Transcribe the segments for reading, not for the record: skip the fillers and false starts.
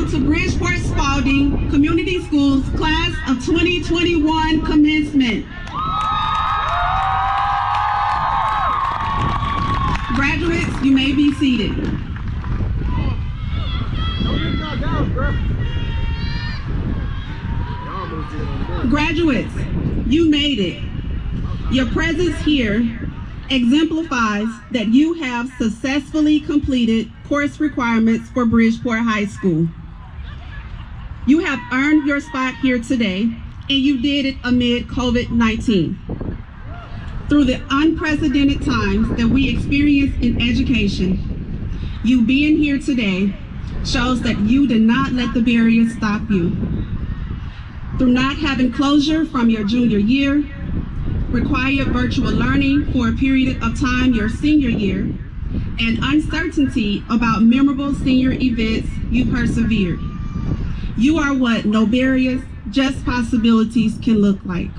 Welcome to Bridgeport Spalding Community Schools Class of 2021 Commencement. Graduates, you may be seated. Graduates, you made it. Your presence here exemplifies that you have successfully completed course requirements for Bridgeport High School. You have earned your spot here today, and you did it amid COVID-19. Through the unprecedented times that we experience in education, you being here today shows that you did not let the barriers stop you. Through not having closure from your junior year, required virtual learning for a period of time your senior year, and uncertainty about memorable senior events, you persevered. You are what no barriers, just possibilities can look like.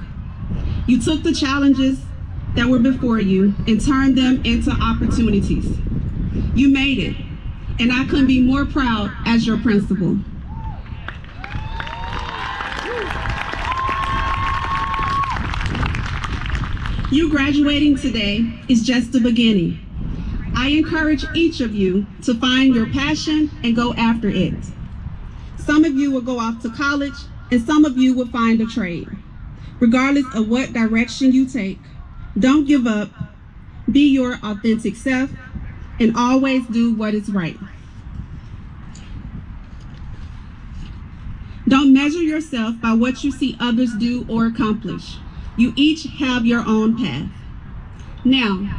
You took the challenges that were before you and turned them into opportunities. You made it, and I couldn't be more proud as your principal. You graduating today is just the beginning. I encourage each of you to find your passion and go after it. Some of you will go off to college, and some of you will find a trade. Regardless of what direction you take, don't give up, be your authentic self, and always do what is right. Don't measure yourself by what you see others do or accomplish. You each have your own path. Now,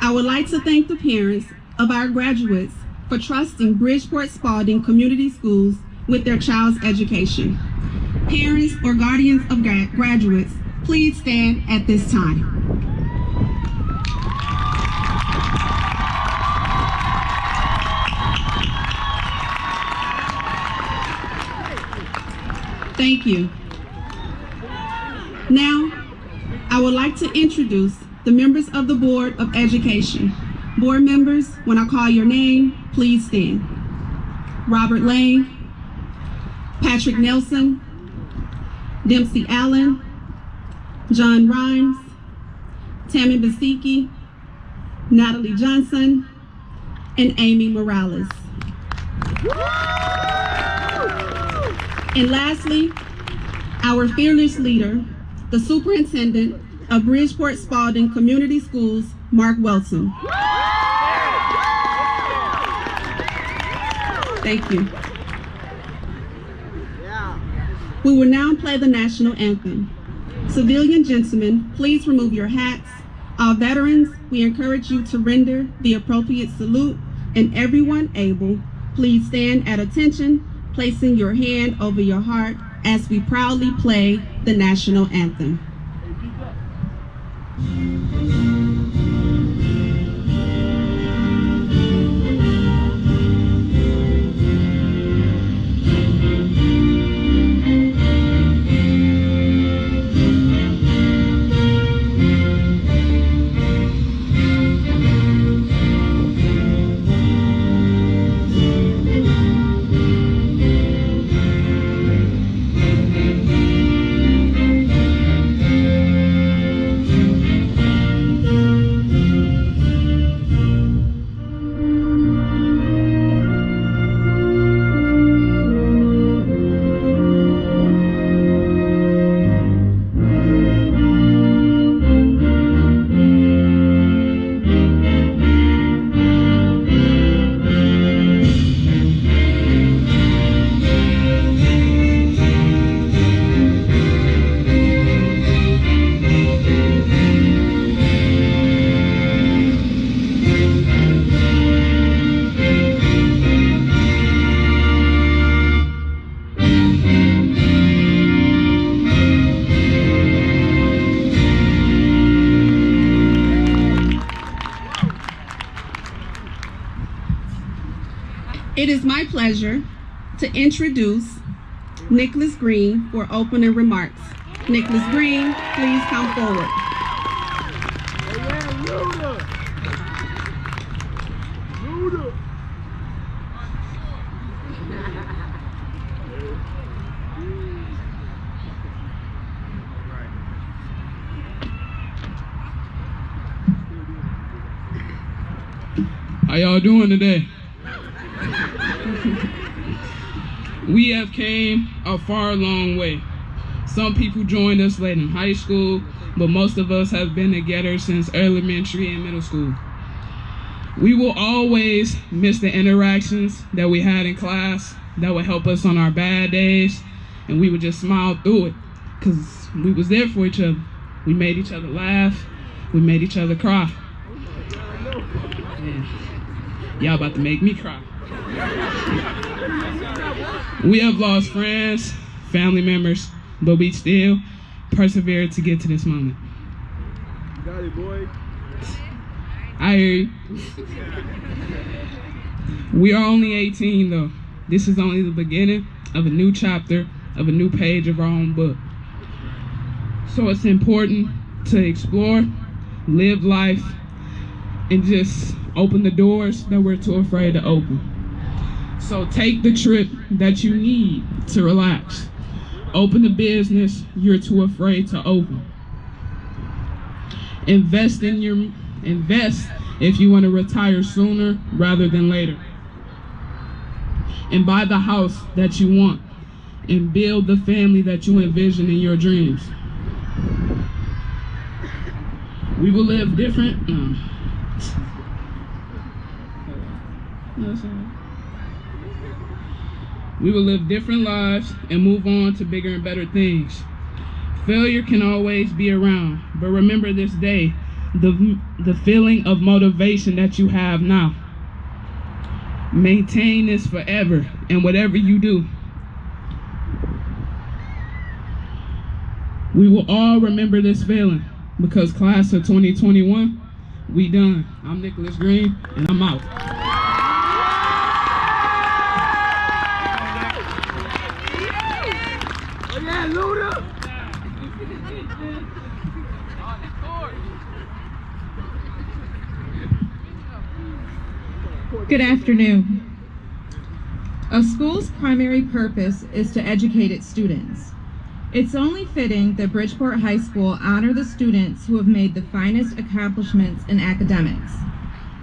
I would like to thank the parents of our graduates for trusting Bridgeport Spalding Community Schools with their child's education. Parents or guardians of graduates, please stand at this time. Thank you. Now, I would like to introduce the members of the Board of Education. Board members, when I call your name, please stand. Robert Lane, Patrick Nelson, Dempsey Allen, John Rhimes, Tammy Basicki, Natalie Johnson, and Amy Morales. And lastly, our fearless leader, the Superintendent of Bridgeport Spalding Community Schools, Mark Welton. Thank you. We will now play the national anthem. Civilian gentlemen, please remove your hats. All veterans, we encourage you to render the appropriate salute, and everyone able, please stand at attention, placing your hand over your heart as we proudly play the national anthem. It is my pleasure to introduce Nicholas Green for opening remarks. Nicholas Green, please come forward. y'all doing today? We have came a far long way. Some people joined us late in high school, but most of us have been together since elementary and middle school. We will always miss the interactions that we had in class that would help us on our bad days, and we would just smile through it because we was there for each other. We made each other laugh. We made each other cry. Man, y'all about to make me cry. We have lost friends, family members, but we still persevered to get to this moment. Got it, boy. I hear you. We are only 18 though. This is only the beginning of a new chapter, of a new page of our own book. So it's important to explore, live life, and just open the doors that we're too afraid to open. So take the trip that you need to relax. Open the business you're too afraid to open. Invest if you want to retire sooner rather than later. And buy the house that you want and build the family that you envision in your dreams. We will live different. We will live different lives and move on to bigger and better things. Failure can always be around, but remember this day, the feeling of motivation that you have now. Maintain this forever and whatever you do. We will all remember this feeling because class of 2021, we done. I'm Nicholas Green and I'm out. Oh yeah, Luda! Good afternoon. A school's primary purpose is to educate its students. It's only fitting that Bridgeport High School honor the students who have made the finest accomplishments in academics.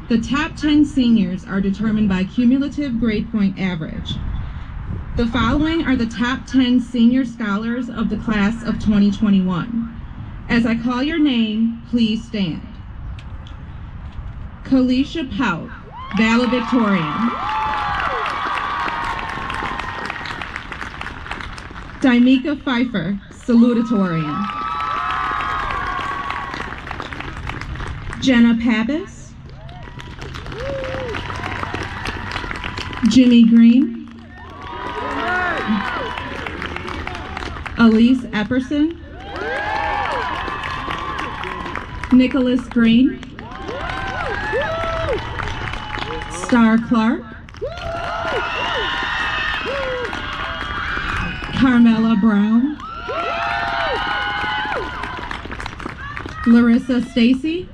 The top 10 seniors are determined by cumulative grade point average. The following are the top 10 senior scholars of the class of 2021. As I call your name, please stand. Kalisha Pout, Valedictorian. Damica Pfeiffer, Salutatorian. Jenna Pappas. Jimmy Green. Elise Epperson. Nicholas Green. Star Clark. Carmela Brown. Larissa Stacy.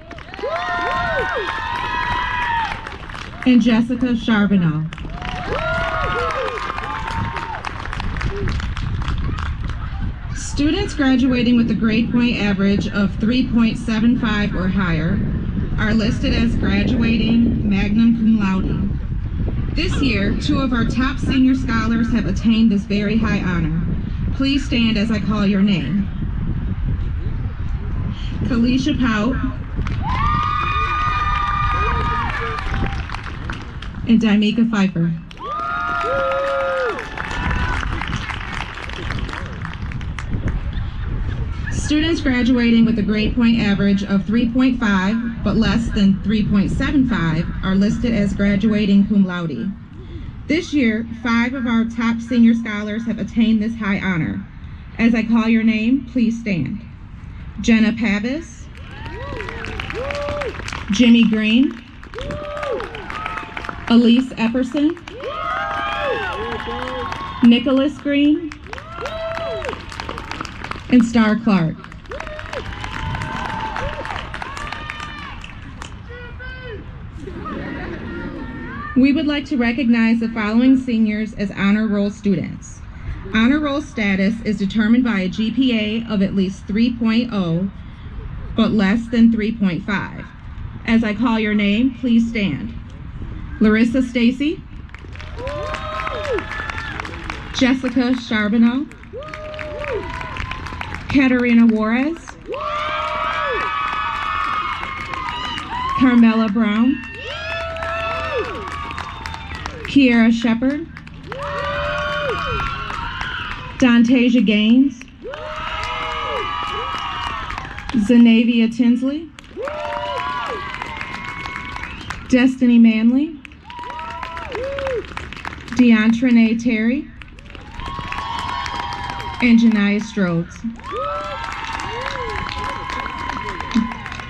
And Jessica Charbonneau. Students graduating with a grade point average of 3.75 or higher are listed as graduating magna cum laude. This year, 2 of our top senior scholars have attained this very high honor. Please stand as I call your name. Kalisha Pout and Damica Pfeiffer. Students graduating with a grade point average of 3.5 but less than 3.75 are listed as graduating cum laude. This year, 5 of our top senior scholars have attained this high honor. As I call your name, please stand. Jenna Pappas, Jimmy Green, Elise Epperson, Nicholas Green, and Star Clark. We would like to recognize the following seniors as honor roll students. Honor roll status is determined by a GPA of at least 3.0, but less than 3.5. As I call your name, please stand. Larissa Stacy, Jessica Charbonneau, Katarina Juarez, Carmela Brown, Kiera Shepard, Dontasia Gaines, Zanavia Tinsley, Destiny Manley, DeAntrene Terry, and Janiyah Strodes.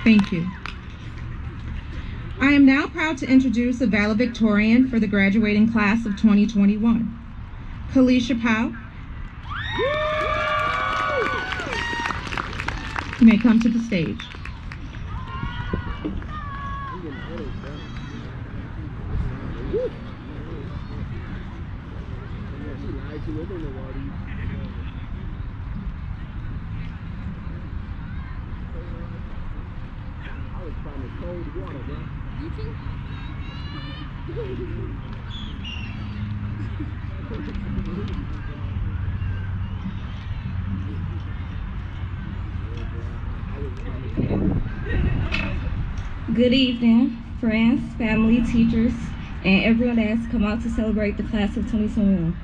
Thank you. I am now proud to introduce the valedictorian for the graduating class of 2021, Kalisha Powell. You may come to the stage. Good evening, friends, family, teachers, and everyone that has come out to celebrate the class of 2021.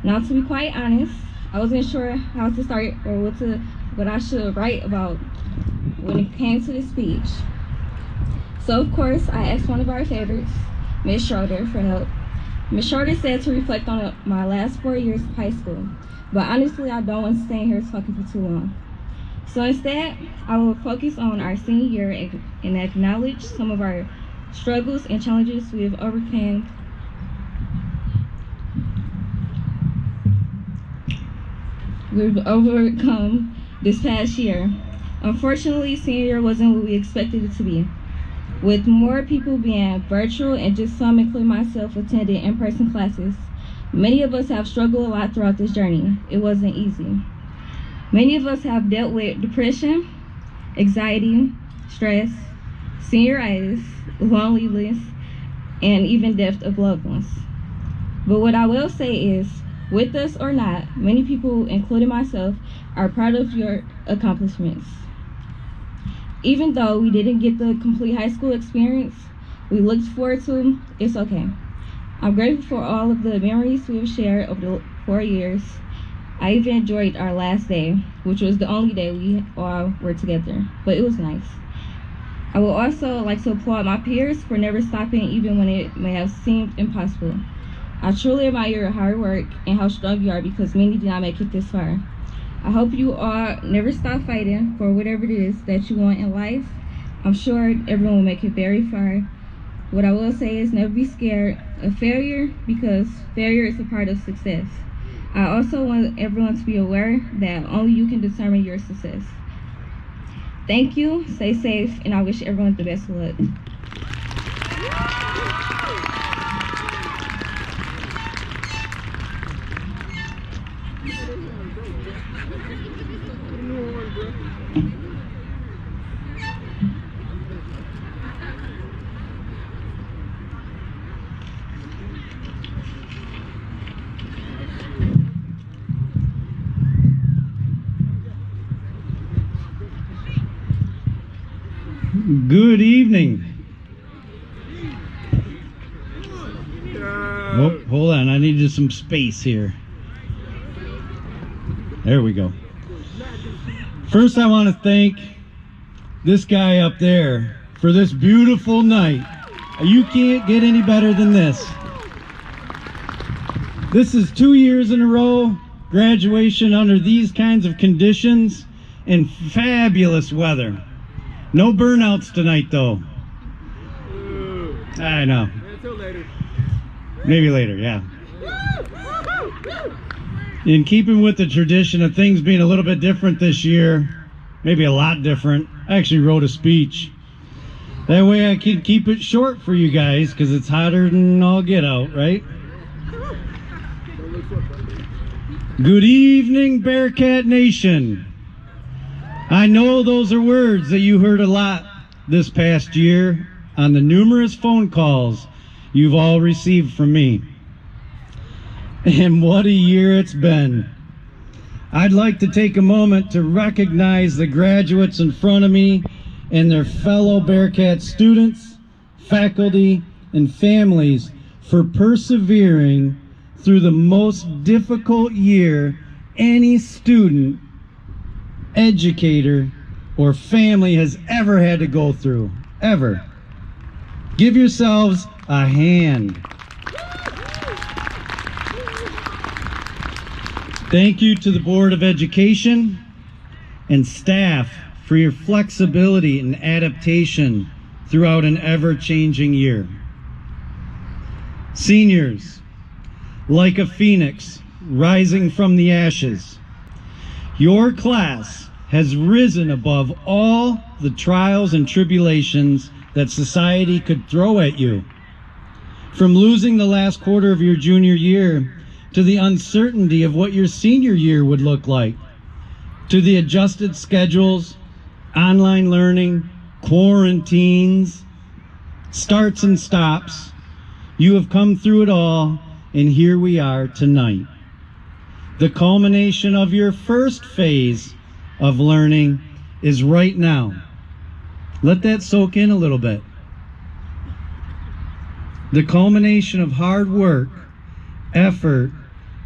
Now, to be quite honest, I wasn't sure how to start or what I should write about when it came to this speech. So, of course, I asked one of our favorites, Ms. Schroeder, for help. Ms. Schroeder said to reflect on my last 4 years of high school, but honestly, I don't want to stay here talking for too long. So instead, I will focus on our senior year and acknowledge some of our struggles and challenges we have overcome. This past year. Unfortunately, senior year wasn't what we expected it to be. With more people being virtual and just some, including myself, attending in-person classes, many of us have struggled a lot throughout this journey. It wasn't easy. Many of us have dealt with depression, anxiety, stress, senioritis, loneliness, and even death of loved ones. But what I will say is, with us or not, many people, including myself, are proud of your accomplishments. Even though we didn't get the complete high school experience we looked forward to, it's okay. I'm grateful for all of the memories we have shared over the 4 years. I even enjoyed our last day, which was the only day we all were together, but it was nice. I would also like to applaud my peers for never stopping even when it may have seemed impossible. I truly admire your hard work and how strong you are because many did not make it this far. I hope you all never stop fighting for whatever it is that you want in life. I'm sure everyone will make it very far. What I will say is never be scared of failure because failure is a part of success. I also want everyone to be aware that only you can determine your success. Thank you, stay safe, and I wish everyone the best of luck. Good evening. Oh, hold on, I needed some space here. There we go. First, I want to thank this guy up there for this beautiful night. You can't get any better than this. This is 2 years in a row, graduation under these kinds of conditions and fabulous weather. No burnouts tonight, though. I know. Until later. Maybe later, yeah. In keeping with the tradition of things being a little bit different this year, maybe a lot different, I actually wrote a speech. That way I can keep it short for you guys, because it's hotter than all get out, right? Good evening, Bearcat Nation. I know those are words that you heard a lot this past year on the numerous phone calls you've all received from me. And what a year it's been. I'd like to take a moment to recognize the graduates in front of me and their fellow Bearcat students, faculty, and families for persevering through the most difficult year any student, educator, or family has ever had to go through, ever. Give yourselves a hand. Thank you to the Board of Education and staff for your flexibility and adaptation throughout an ever-changing year. Seniors, like a phoenix rising from the ashes, your class has risen above all the trials and tribulations that society could throw at you. From losing the last quarter of your junior year to the uncertainty of what your senior year would look like, to the adjusted schedules, online learning, quarantines, starts and stops, you have come through it all, and here we are tonight. The culmination of your first phase of learning is right now. Let that soak in a little bit. The culmination of hard work, effort,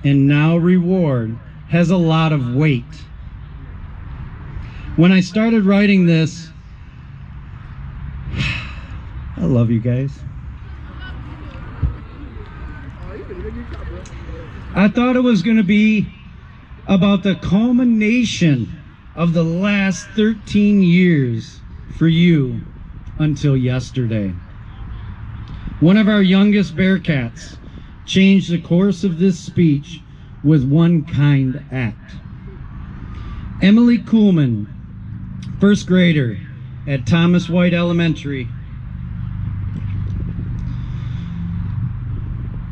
and now reward has a lot of weight. When I started writing this, I love you guys. I thought it was going to be about the culmination of the last 13 years for you until yesterday. One of our youngest Bearcats changed the course of this speech with one kind act. Emily Kuhlman, first grader at Thomas White Elementary,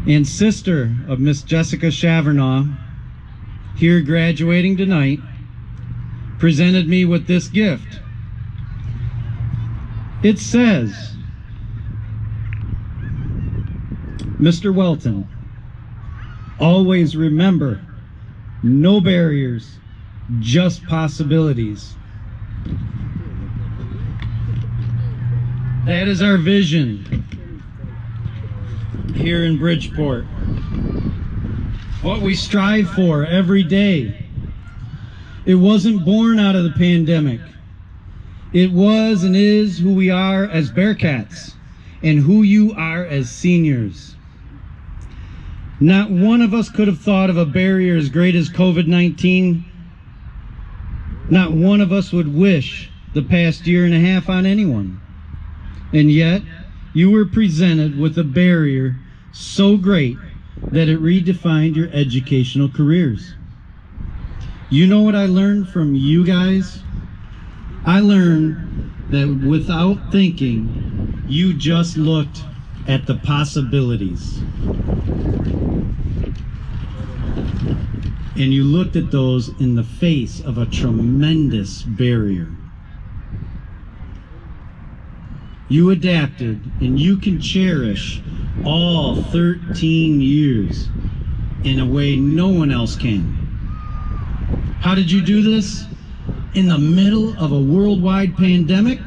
and sister of Miss Jessica Chavernaw, here graduating tonight, presented me with this gift. It says, Mr. Welton, always remember, no barriers, just possibilities. That is our vision here in Bridgeport. What we strive for every day. It wasn't born out of the pandemic. It was and is who we are as Bearcats and who you are as seniors. Not one of us could have thought of a barrier as great as COVID-19. Not one of us would wish the past year and a half on anyone. And yet, you were presented with a barrier so great that it redefined your educational careers. You know what I learned from you guys? I learned that without thinking, you just looked at the possibilities. And you looked at those in the face of a tremendous barrier. You adapted, and you can cherish all 13 years in a way no one else can. How did you do this? In the middle of a worldwide pandemic?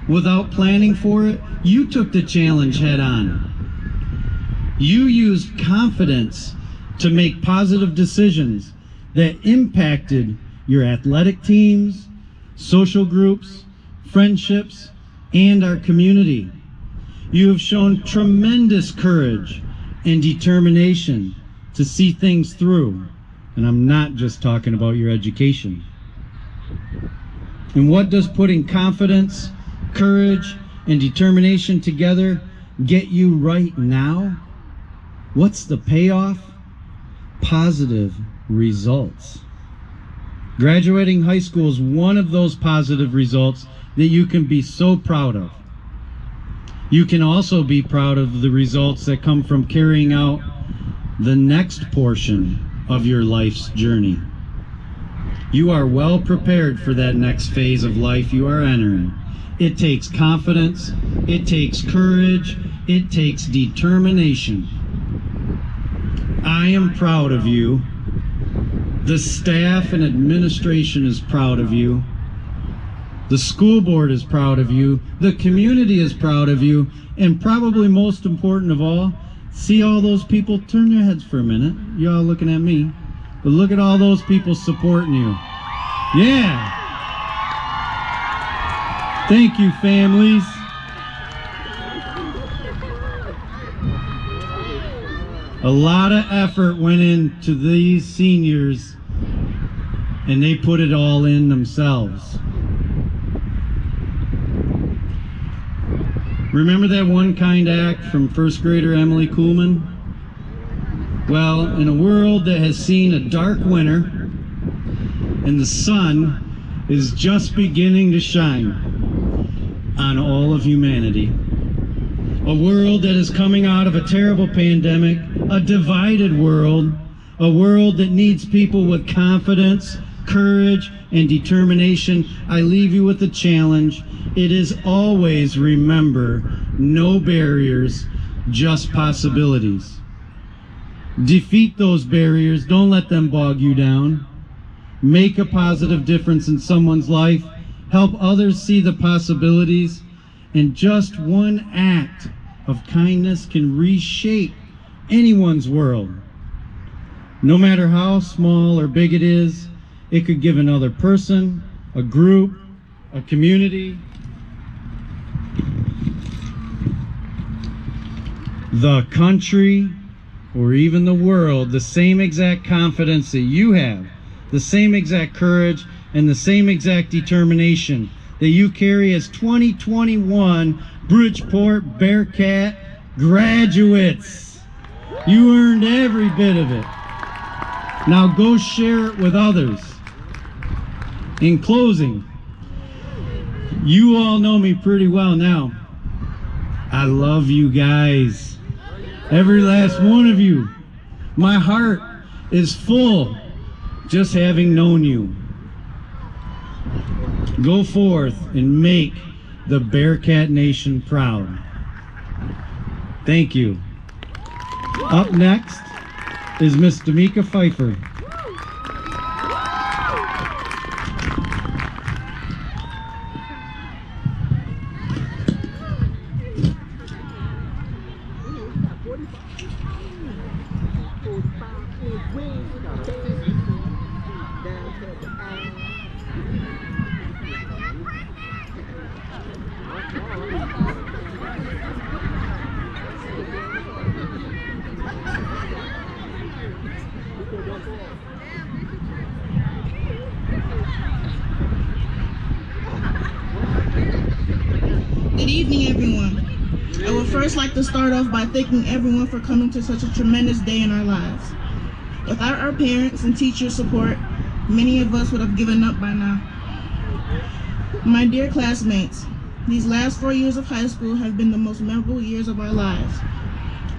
Without planning for it? You took the challenge head on. You used confidence to make positive decisions that impacted your athletic teams, social groups, friendships, and our community. You have shown tremendous courage and determination to see things through. And I'm not just talking about your education. And what does putting confidence, courage, and determination together get you right now? What's the payoff? Positive results. Graduating high school is one of those positive results that you can be so proud of. You can also be proud of the results that come from carrying out the next portion of your life's journey. You are well prepared for that next phase of life you are entering. It takes confidence, it takes courage, it takes determination. I am proud of you. The staff and administration is proud of you. The school board is proud of you. The community is proud of you. And probably most important of all, see all those people? Turn your heads for a minute. You're all looking at me. But look at all those people supporting you. Yeah. Thank you, families. A lot of effort went into these seniors, and they put it all in themselves. Remember that one kind act from first grader Emily Kuhlman? Well, in a world that has seen a dark winter and the sun is just beginning to shine on all of humanity, a world that is coming out of a terrible pandemic, a divided world, a world that needs people with confidence, courage, and determination, I leave you with a challenge. It is always remember, no barriers, just possibilities. Defeat those barriers, don't let them bog you down. Make a positive difference in someone's life, help others see the possibilities, and just one act of kindness can reshape anyone's world. No matter how small or big it is, it could give another person, a group, a community, the country, or even the world, the same exact confidence that you have, the same exact courage, and the same exact determination that you carry as 2021 Bridgeport Bearcat graduates. You earned every bit of it. Now go share it with others. In closing, you all know me pretty well now. I love you guys. Every last one of you. My heart is full just having known you. Go forth and make the Bearcat Nation proud. Thank you. Up next is Miss Damica Pfeiffer. Good evening, everyone. I would first like to start off by thanking everyone for coming to such a tremendous day in our lives. Without our parents' and teachers' support, many of us would have given up by now. My dear classmates, these last 4 years of high school have been the most memorable years of our lives.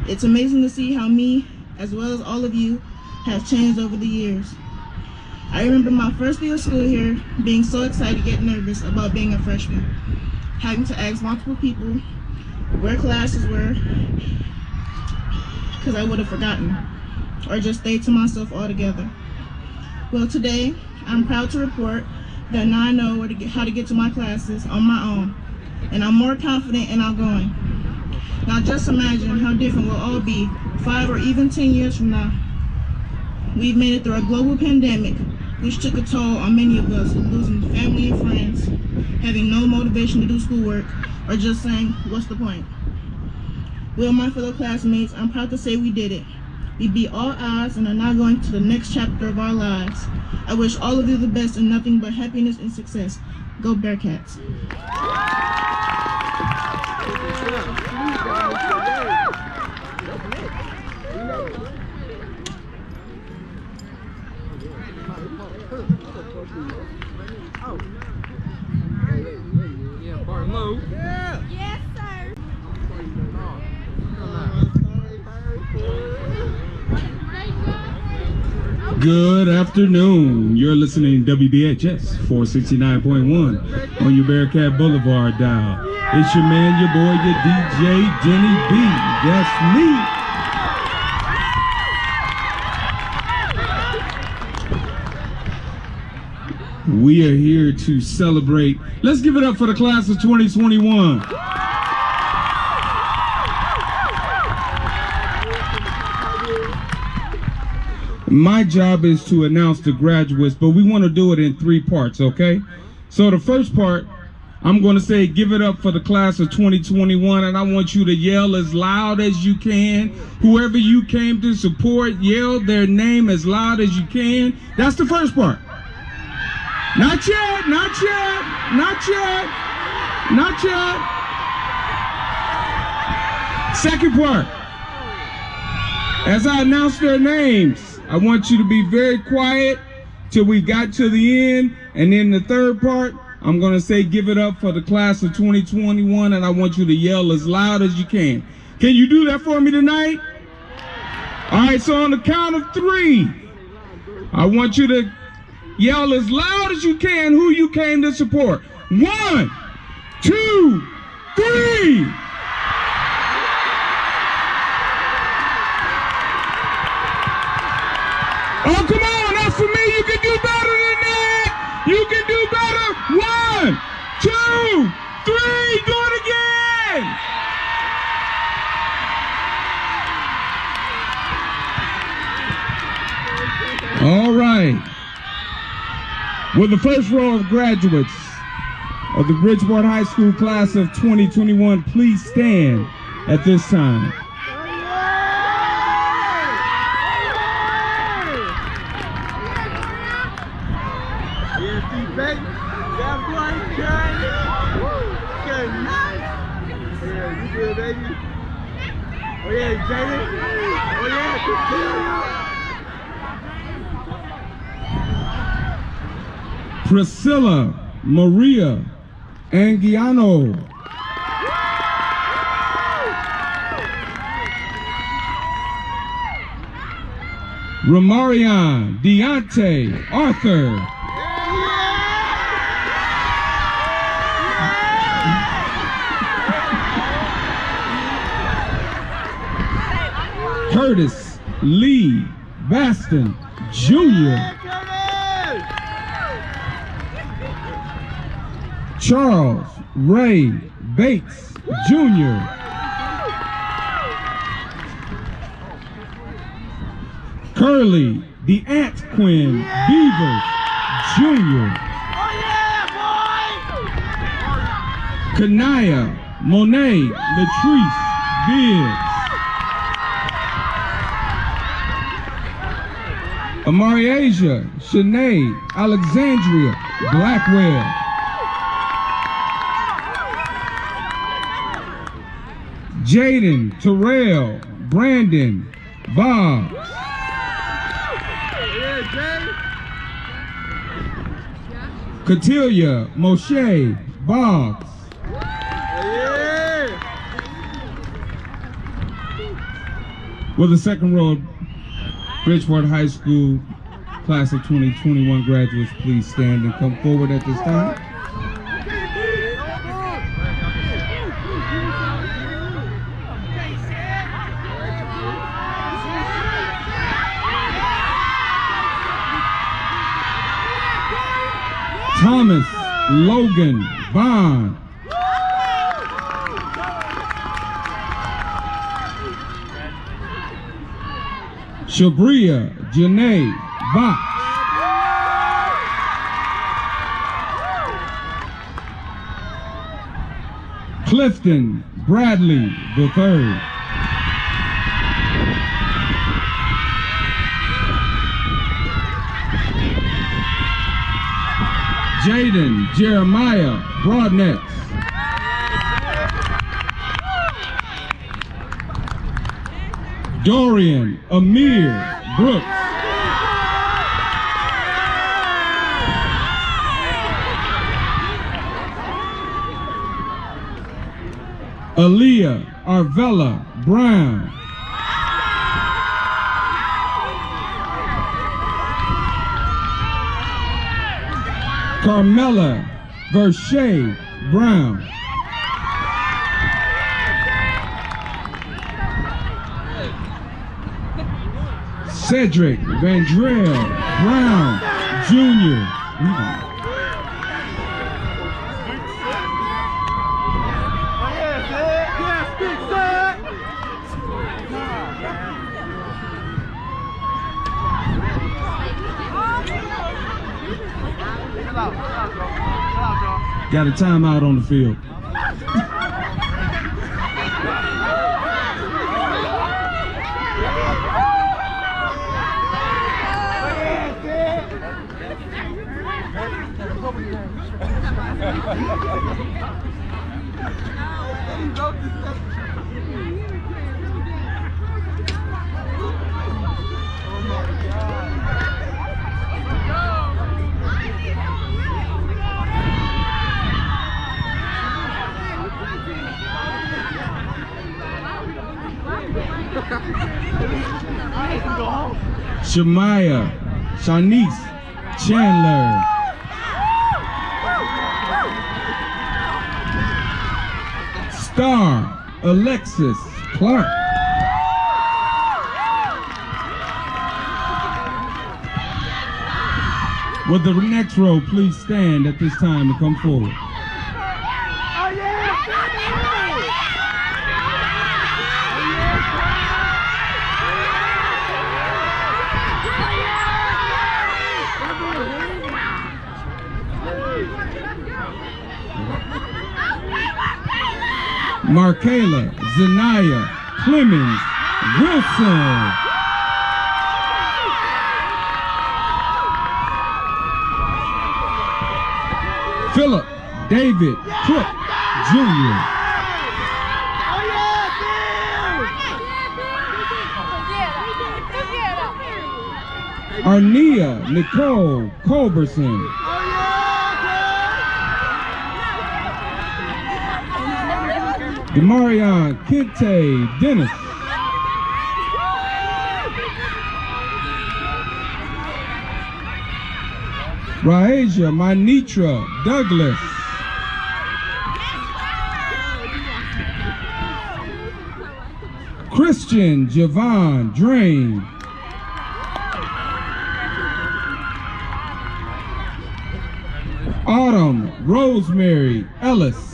It's amazing to see how me, as well as all of you, have changed over the years. I remember my first day of school here being so excited yet nervous about being a freshman, having to ask multiple people where classes were because I would have forgotten or just stayed to myself altogether. Well, today I'm proud to report that now I know how to get to my classes on my own, and I'm more confident and outgoing. Now just imagine how different we'll all be 5 or even 10 years from now. We've made it through a global pandemic, which took a toll on many of us, losing family and friends, having no motivation to do schoolwork, or just saying, what's the point? Well, my fellow classmates, I'm proud to say we did it. We beat all odds and are now going to the next chapter of our lives. I wish all of you the best and nothing but happiness and success. Go Bearcats. Yes, sir. Good afternoon. You're listening to WBHS 469.1 on your Bearcat Boulevard dial. It's your man, your boy, your DJ, Jenny B. That's me. We are here to celebrate. Let's give it up for the class of 2021. My job is to announce the graduates, but we want to do it in 3 parts, okay? So the first part, I'm going to say give it up for the class of 2021, and I want you to yell as loud as you can. Whoever you came to support, yell their name as loud as you can. That's the first part. Not yet, not yet, not yet, not yet. Second part, as I announce their names, I want you to be very quiet till we got to the end. And then the third part, I'm going to say give it up for the class of 2021, and I want you to yell as loud as you can. Can you do that for me tonight? All right, so on the count of 3, I want you to yell as loud as you can who you came to support. 1, 2, 3. Oh, come on, that's for me. You can do better than that. You can do better. 1, 2, 3. Do it again. All right. Will the first row of graduates of the Bridgeport High School class of 2021 please stand at this time? Oh yeah, Jalen. Oh yeah, Priscilla Maria Anguiano. Ramarion Deontay Arthur. Curtis Lee Baston Jr. Charles Ray Bates Jr. Curly the Ant Quinn Beavers Jr. Kanaya Monet Latrice Bibbs. Amariasia Shanae Alexandria Blackwell. Jaden Terrell Brandon Boggs. Catilia Moshe Boggs. Will the second row of Bridgeport High School class of 2021 graduates please stand and come forward at this time? Thomas Logan Bond. Shabria Janae Box. Clifton Bradley III. Jaden Jeremiah Broadnecks. Dorian Amir Brooks. Aaliyah Arvella Brown. Carmela Verche Brown. Cedric Vandrell Brown Jr. Got a timeout on the field. Shemaya Shanice Chandler. Star Alexis Clark. Will the next row please stand at this time and come forward? Markayla Zanaya Clemens Wilson. Philip David Cook Jr. Arnia Nicole Culberson. Demarion Kinte Dennis. Rahasia Manitra Douglas. Christian Javon Drain. Autumn Rosemary Ellis.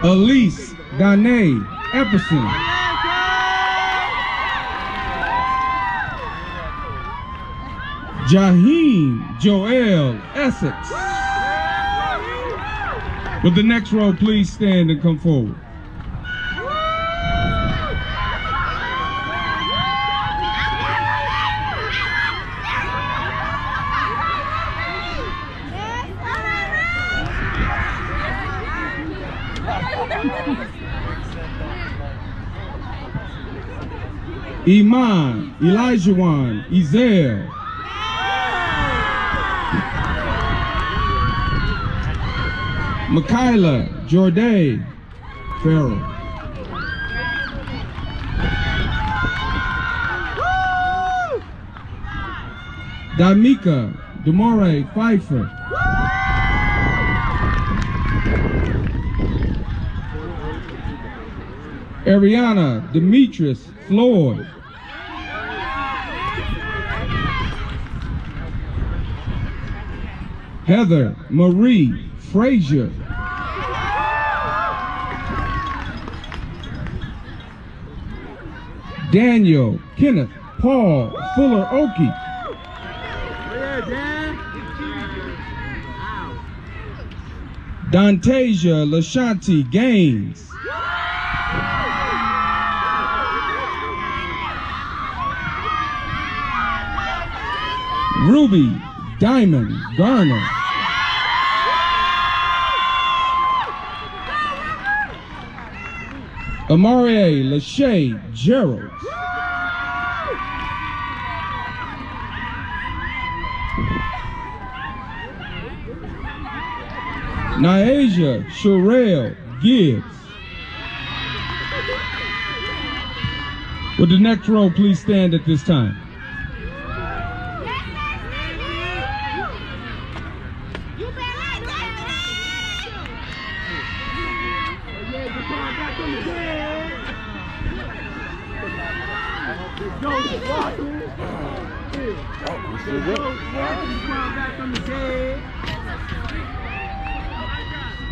Elise Danae Epperson. Jaheem Joel Essex. Will the next row please stand and come forward? Iman Elijahwan Ezel. Michaela Jorday Farrell. Damica Demore Pfeiffer. Ariana Demetrius Floyd. Heather Marie Frazier. Daniel Kenneth Paul Fuller Oakey. Dantasia Lashanti Gaines. Ruby Diamond Garner. Amare Lachey Gerald. Niasia Sherelle Gibbs. Would the next row please stand at this time?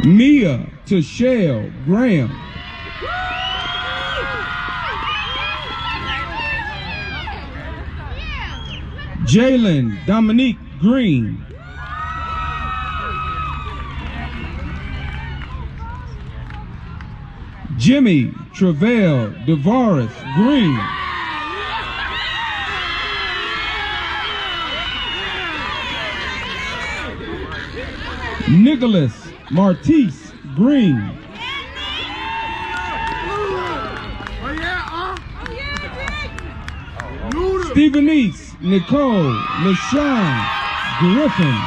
Mia Tashelle Graham. Jalen Dominique Green. Jimmy Travell DeVaris Green. Nicholas Martise Green. Stephenese Nicole LaShawn Griffin.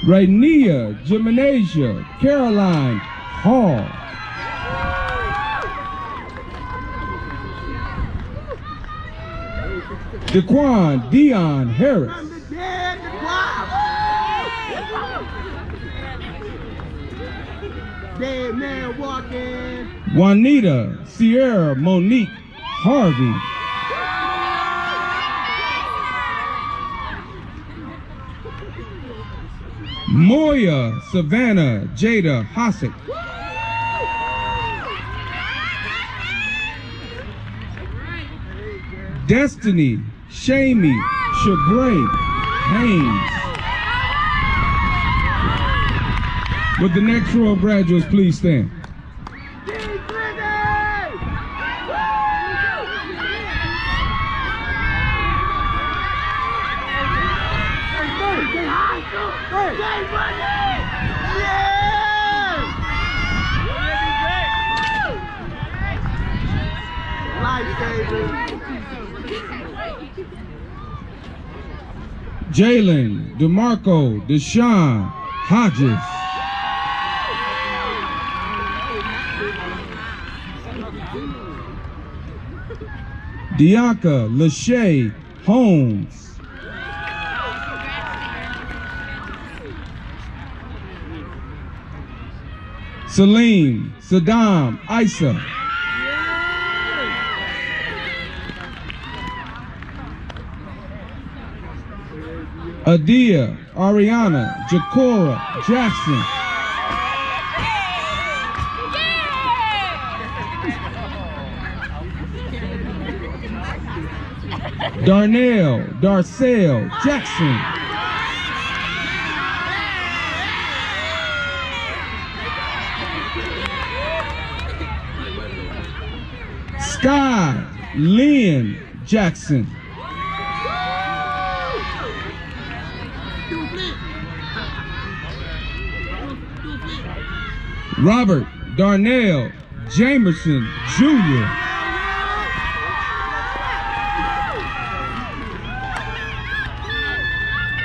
Rainier Gymnasia Caroline Hall. Daquan Dion Harris. Dead man walking. Juanita Sierra Monique Harvey. Moya Savannah Jada Hossick. Destiny Shamey Shabray Haynes. Would the next row of graduates please stand? Jalen DeMarco Deshaun Hodges. Dianca Lachey Holmes. Salim Saddam Isa. Adia Ariana Jacora Jackson. Darnell Darcel Jackson. Sky Lynn Jackson. Robert Darnell Jamerson Jr.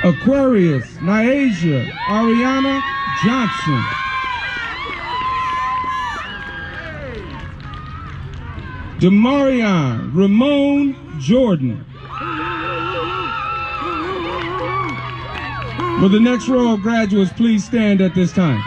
Aquarius Niasia Ariana Johnson. Demarion Ramon Jordan. Will the next row of graduates please stand at this time?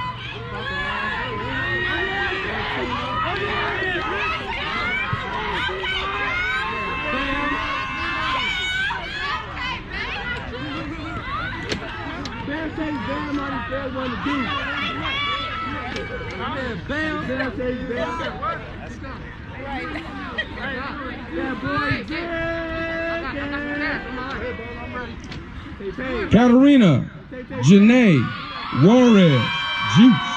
Katarina Janae Juarez Juice.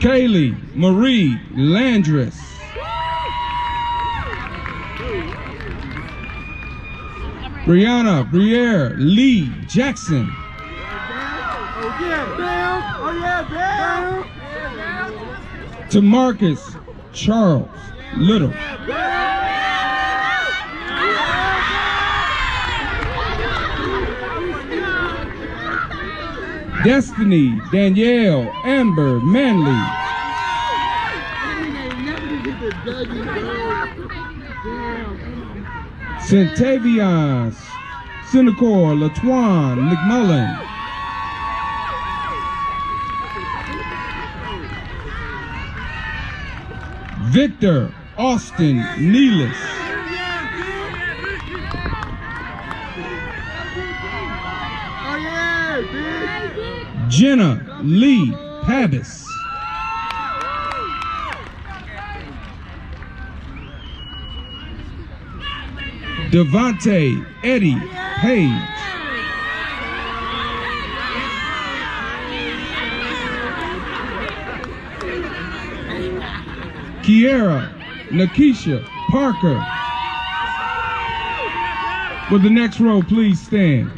Kaylee Marie Landris. Brianna Briere Lee Jackson. Oh yeah, Bam! Oh yeah, Bam! Tamarcus Charles Little. Destiny Danielle Amber Manley. Centavion Senecor Latuan McMullen. Victor Austin Nealis. Jenna Lee Pavis. Devontae Eddie Page. Kiera Nakisha Parker. Will the next row please stand?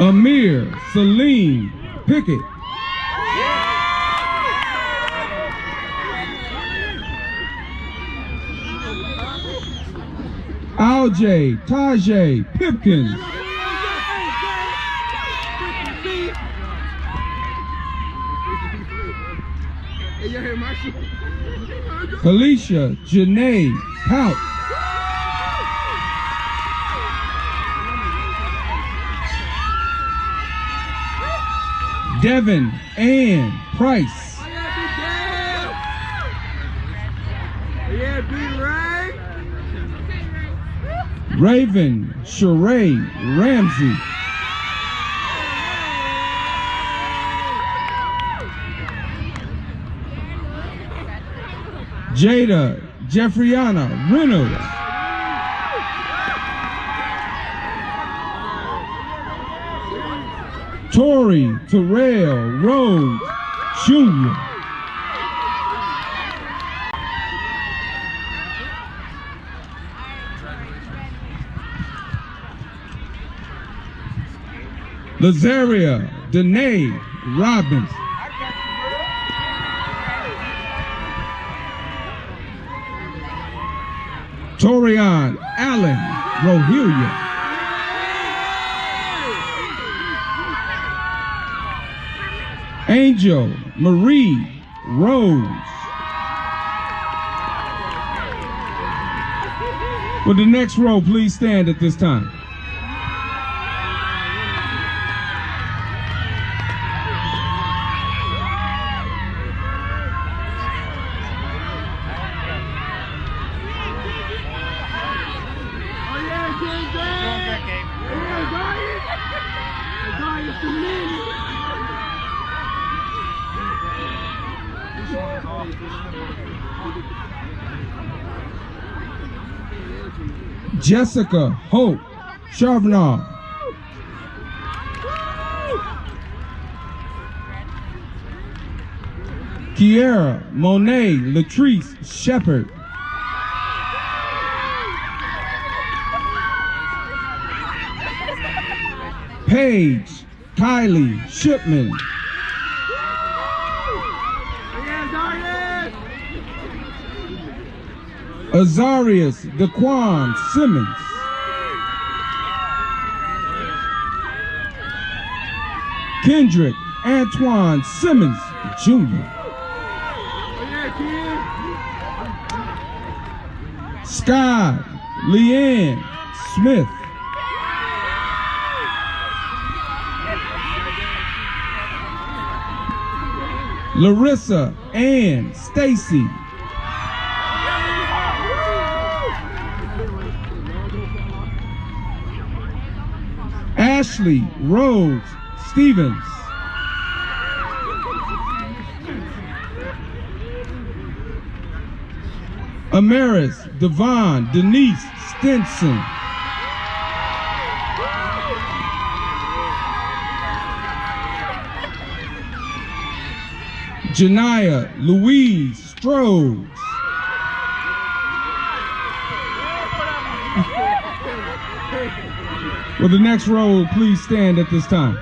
Amir Salim Pickett. Aljay Tajay Pipkins. Felicia Janae Pout. Devin Ann Price. Raven Sheree Ramsey. Jada Jeffriana Reynolds. Tori Terrell Rhodes Jr. Lazaria Danae Robbins. Torian Allen Rohillia. Angel Marie Rose. Will the next row please stand at this time? Jessica Hope Charbonneau. Kiera Monet Latrice Shepard. Paige Kylie Shipman. Azarius Daquan Simmons. Kendrick Antoine Simmons Jr. Sky Leanne Smith. Larissa Ann Stacy. Ashley Rose Stevens. Amaris Devon Denise Stinson. Janiyah Louise Strodes. Will the next row please stand at this time?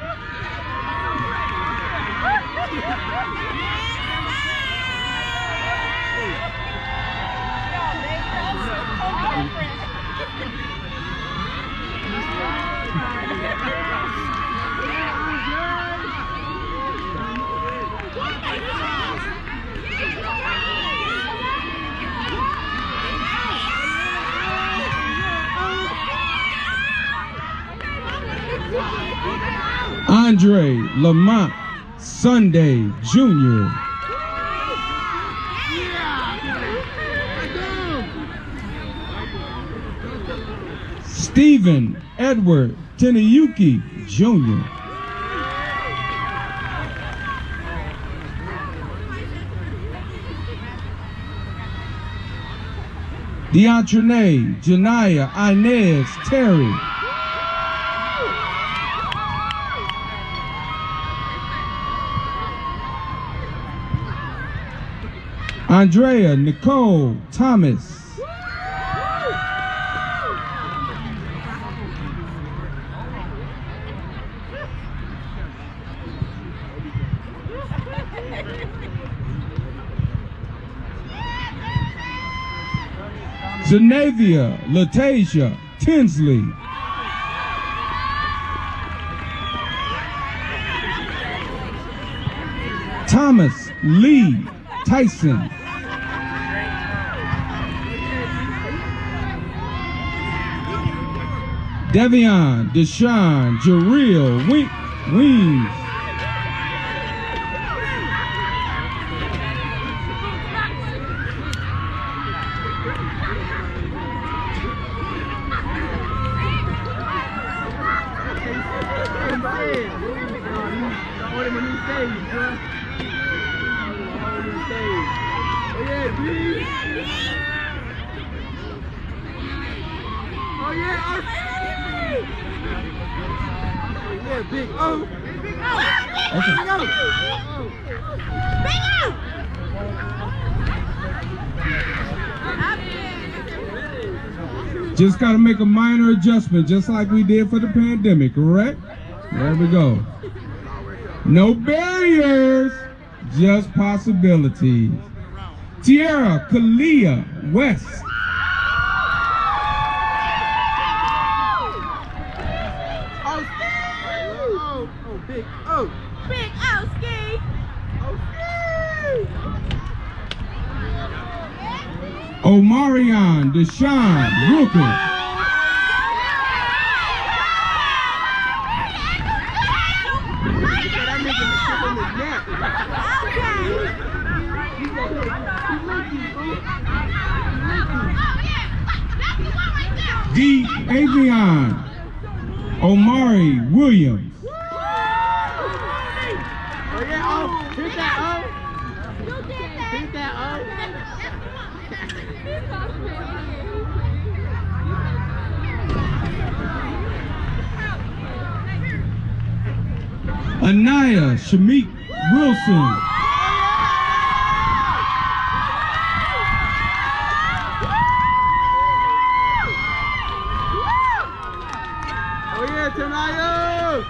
Andre Lamont Sunday Jr. Stephen Edward Tenayuki Jr. Deantrene Janiyah Inez Terry. Andrea Nicole Thomas. Zenavia Latasia Tinsley. Thomas Lee Tyson. Devion Deshaun Jarrell Weems. Just got to make a minor adjustment, just like we did for the pandemic, correct? There we go. No barriers, just possibilities. Tierra Kalia West. Big O. Big O, Ski. Omarion Deshaun Rooker. D. Avion Omari Williams. Hit that O. Hit that O. Anaya Shamik Wilson. Oh yeah, Tanaya!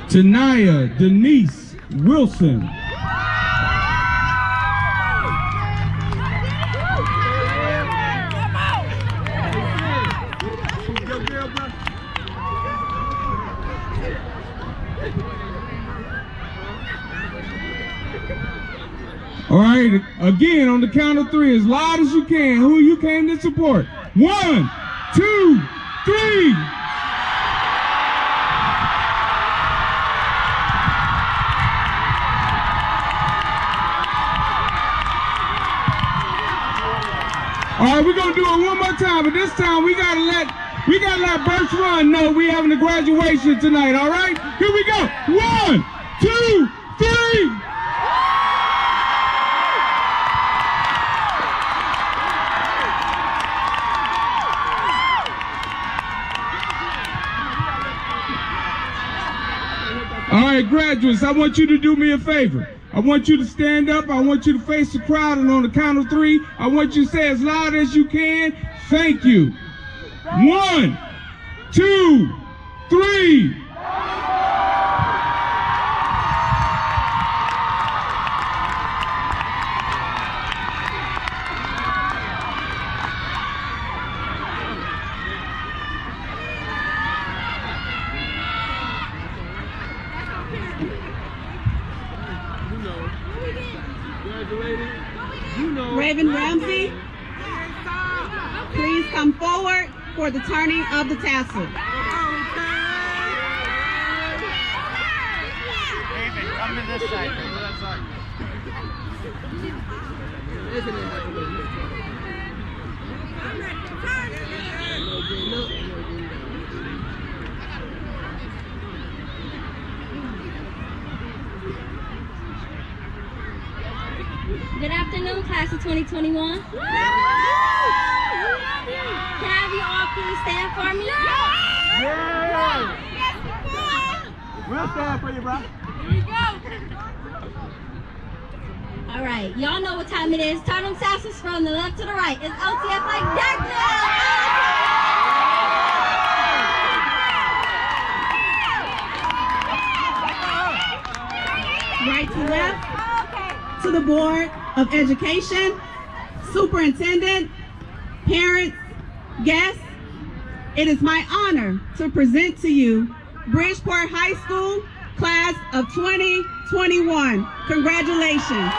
Tanaya Denise Wilson. All right, again, on the count of three, as loud as you can, who you came to support. 1, 2, 3. All right, we're gonna do it one more time, but this time we gotta let Birch Run know we having a graduation tonight. All right, here we go. 1, 2, 3. All right, graduates, I want you to do me a favor. I want you to stand up. I want you to face the crowd, and on the count of 3, I want you to say as loud as you can, thank you. 1, 2, 3. Raven Ramsey, please come forward for the turning of the tassel. David, come to this side. Come to that side. Good afternoon, class of 2021. Can I have you all please stand for me? Yeah! We'll stand for you, bro. Here you go. All right, y'all know what time it is. Turn them tassels from the left to the right. It's LTF like darkness. Right to left, to the Board of Education, Superintendent, parents, guests. It is my honor to present to you Bridgeport High School, class of 2021. Congratulations.